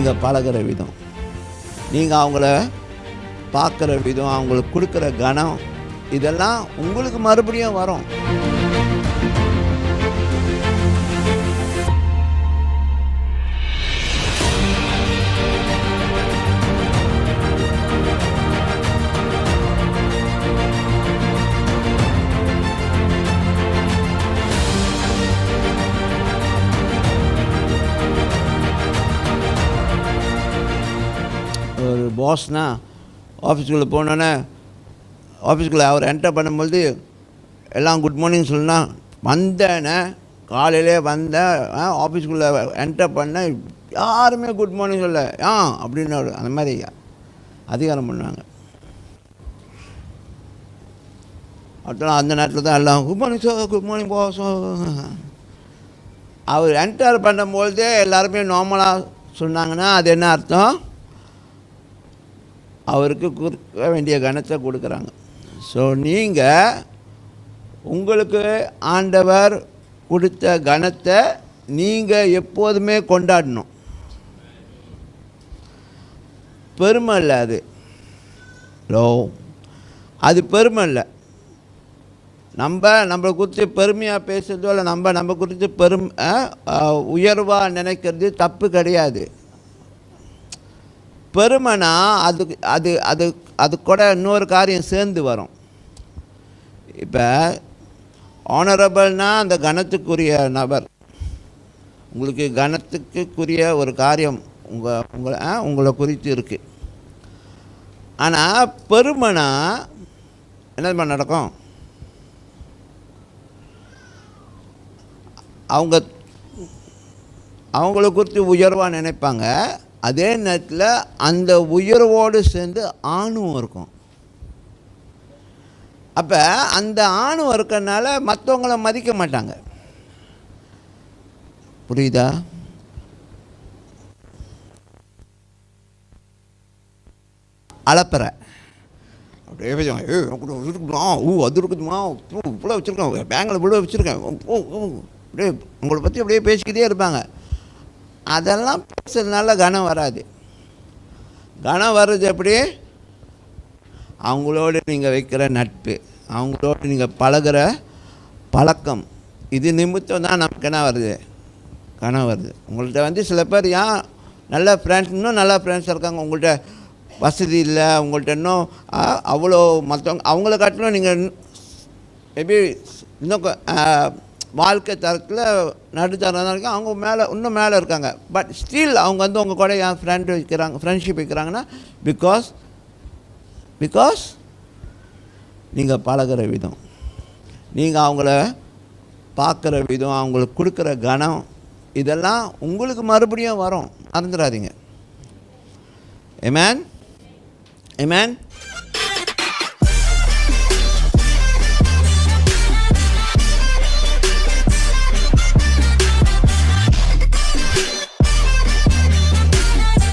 நீங்கள் பழகிற விதம், நீங்கள் அவங்கள பார்க்குற விதம், அவங்களுக்கு கொடுக்குற கனம், இதெல்லாம் உங்களுக்கு மறுபடியும் வரும். ஒரு பாஸ்னா ஆஃபீஸ்க்குள்ளே போனோன்னே ஆஃபீஸ்க்குள்ளே அவர் என்டர் பண்ணும்போது எல்லாம் குட் மார்னிங் சொல்லுனா, வந்தேனே காலையிலே வந்தேன், ஆஃபீஸ்க்குள்ளே என்டர் பண்ண யாருமே குட் மார்னிங் சொல்ல அப்படின்னு அந்த மாதிரி அதிகாரம் பண்ணுவாங்க. அடுத்த அந்த நேரத்தில் தான் எல்லாம் good morning sir, good morning boss. அவர் என்டர் பண்ணும்போதே எல்லாருமே நார்மலாக சொன்னாங்கன்னா அது என்ன அர்த்தம்? அவருக்கு கொடுக்க வேண்டிய கனத்தை கொடுக்குறாங்க. ஸோ நீங்கள் உங்களுக்கு ஆண்டவர் கொடுத்த கனத்தை நீங்கள் எப்போதுமே கொண்டாடணும். பெருமை இல்லை அது. அது பெருமை இல்லை. நம்மளை குறித்து பெருமையாக பேசுறதோ இல்லை நம்ம குறித்து உயர்வாக நினைக்கிறது தப்பு கிடையாது. பெருமைனா அதுக்கு அது அது அது கூட இன்னொரு காரியம் சேர்ந்து வரும். இப்போ ஆனரபிள்னால் அந்த கனத்துக்குரிய நபர், உங்களுக்கு கனத்துக்குரிய ஒரு காரியம் உங்களை குறித்து இருக்குது. ஆனால் பெருமைனா என்ன நடக்கும்? அவங்கள குறித்து உயர்வாக நினைப்பாங்க. அதே நேரத்தில் அந்த உயர்வோடு சேர்ந்து ஆணும் இருக்கும். அப்போ அந்த ஆணும் இருக்கிறதுனால மற்றவங்கள மதிக்க மாட்டாங்க. புரியுதா? அளப்பற அப்படியே இருக்குமா, அது இருக்குதுமா, இவ்வளோ வச்சுருக்கேன், பேங்கில் இவ்வளோ வச்சுருக்கேன், அப்படியே உங்களை பற்றி அப்படியே பேசிக்கிட்டே இருப்பாங்க. அதெல்லாம் பேசுறதுனால கனம் வராது. கனம் வர்றது எப்படி? அவங்களோடு நீங்கள் வைக்கிற நட்பு, அவங்களோடு நீங்கள் பழகிற பழக்கம், இது நிமித்தம் தான் நமக்கு என்ன வருது? கனம் வருது. உங்கள்கிட்ட சில பேர் நல்ல ஃப்ரெண்ட்ஸ், இன்னும் நல்ல ஃப்ரெண்ட்ஸ் இருக்காங்க. உங்கள்கிட்ட வசதி இல்லை, உங்கள்கிட்ட இன்னும் அவ்வளோ மற்றவங்க அவங்கள காட்டிலும் நீங்கள் மேபி இன்னும் வாழ்க்கை தரத்தில் நடுத்தரம் தான் இருக்காங்க. அவங்க இன்னும் மேலே இருக்காங்க. பட் ஸ்டில் அவங்க உங்கள் கூட ஃப்ரெண்ட்ஷிப் வைக்கிறாங்கன்னா பிகாஸ் நீங்கள் பழகிற விதம், நீங்கள் அவங்கள பார்க்குற விதம், அவங்களுக்கு கொடுக்குற கனம், இதெல்லாம் உங்களுக்கு மறுபடியும் வரும். மறந்துடாதீங்க. ஆமென்.